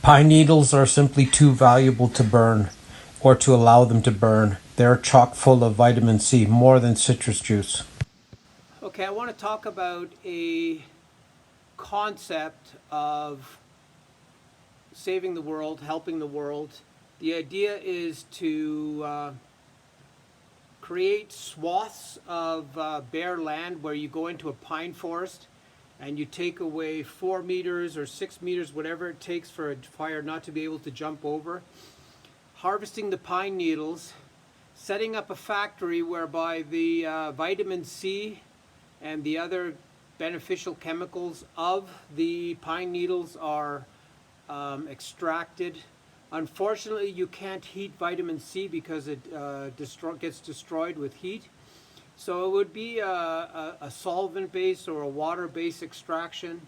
Pine needles are simply too valuable to burn or to allow them to burn. They're chock full of vitamin C, more than citrus juice. Okay, I want to talk about a concept of saving the world, helping the world. The idea is to create swaths of bare land where you go into a pine forest and you take away 4 meters or 6 meters, whatever it takes for a fire not to be able to jump over, harvesting the pine needles, setting up a factory whereby the vitamin C and the other beneficial chemicals of the pine needles are extracted. Unfortunately, you can't heat vitamin C because it gets destroyed with heat. So it would be a solvent-based or a water-based extraction.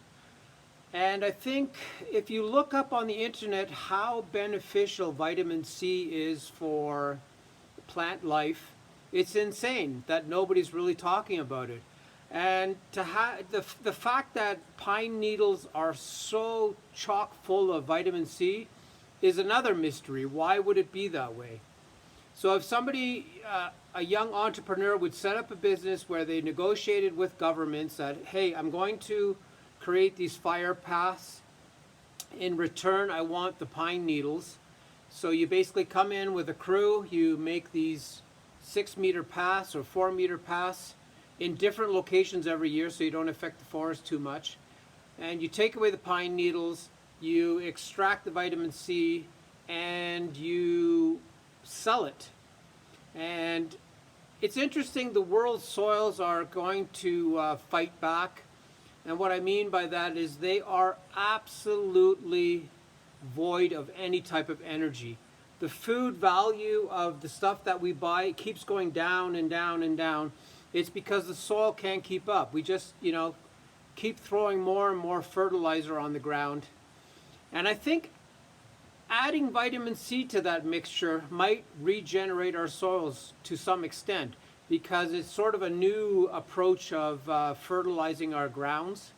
And I think if you look up on the internet how beneficial vitamin C is for plant life, it's insane that nobody's really talking about it. And to the fact that pine needles are so chock full of vitamin C is another mystery. Why would it be that way? So if somebody, a young entrepreneur, would set up a business where they negotiated with governments that, hey, I'm going to create these fire paths. In return, I want the pine needles. So you basically come in with a crew, you make these 6-meter paths or 4-meter paths in different locations every year so you don't affect the forest too much. And you take away the pine needles, you extract the vitamin C, and you sell it. And it's interesting, the world's soils are going to fight back. And what I mean by that is they are absolutely void of any type of energy. The food value of the stuff that we buy keeps going down and down and down. It's because the soil can't keep up. We just, keep throwing more and more fertilizer on the ground. And I think adding vitamin C to that mixture might regenerate our soils to some extent, because it's sort of a new approach of fertilizing our grounds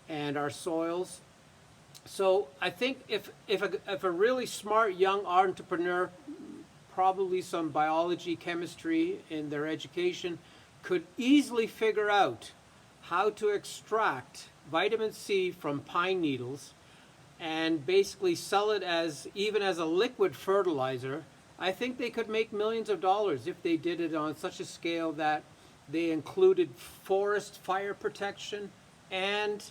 and our soils. So I think if a really smart young entrepreneur, probably some biology, chemistry in their education, could easily figure out how to extract vitamin C from pine needles and basically sell it as even as a liquid fertilizer, I think they could make millions of dollars if they did it on such a scale that they included forest fire protection and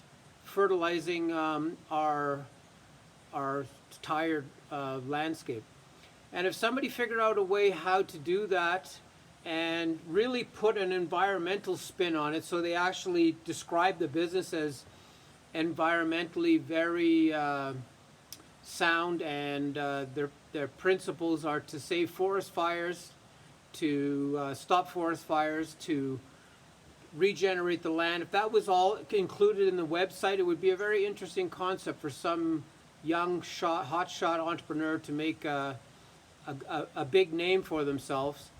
fertilizing our tired landscape. And if somebody figured out a way how to do that and really put an environmental spin on it, so they actually describe the business as environmentally very sound, and their principles are to save forest fires, to stop forest fires, to regenerate the land. If that was all included in the website, it would be a very interesting concept for some young hotshot entrepreneur to make a big name for themselves.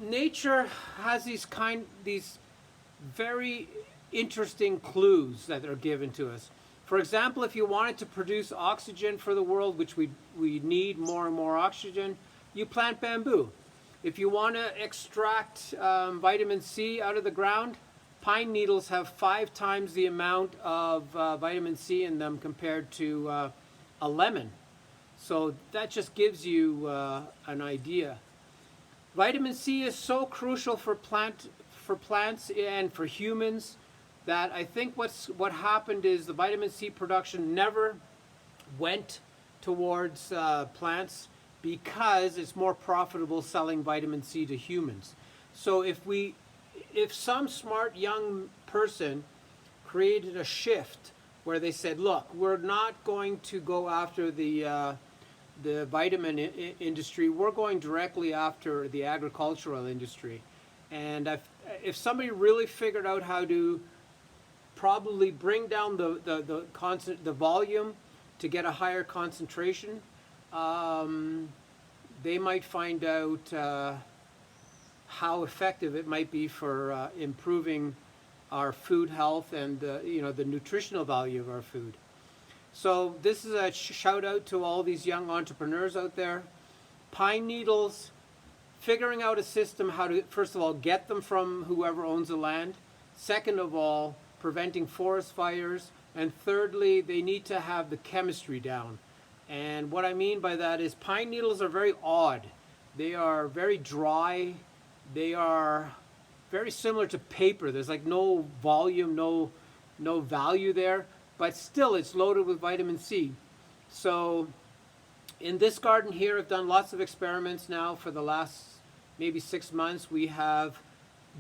Nature has these very interesting clues that are given to us. For example, if you wanted to produce oxygen for the world, which we need more and more oxygen, you plant bamboo. If you want to extract vitamin C out of the ground, pine needles have 5 times the amount of vitamin C in them compared to a lemon. So that just gives you an idea. Vitamin C is so crucial for plants and for humans that I think what happened is the vitamin C production never went towards plants because it's more profitable selling vitamin C to humans. So if some smart young person created a shift where they said, look, we're not going to go after the vitamin industry, we're going directly after the agricultural industry. And if somebody really figured out how to probably bring down the volume to get a higher concentration, they might find out how effective it might be for improving our food health and the nutritional value of our food. So this is a shout out to all these young entrepreneurs out there. Pine needles, figuring out a system how to, first of all, get them from whoever owns the land. Second of all, preventing forest fires. And thirdly, they need to have the chemistry down. And what I mean by that is pine needles are very odd. They are very dry. They are very similar to paper. There's like no volume, no value there, but still it's loaded with vitamin C. So in this garden here, I've done lots of experiments now for the last maybe 6 months. We have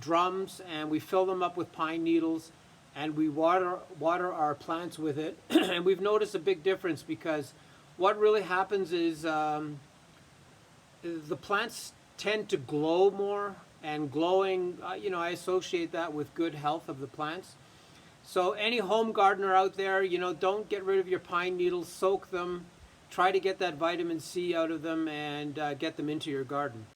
drums and we fill them up with pine needles and we water our plants with it. And we've noticed a big difference because what really happens is the plants tend to glow more, and glowing, I associate that with good health of the plants. So any home gardener out there, don't get rid of your pine needles, soak them, try to get that vitamin C out of them and get them into your garden.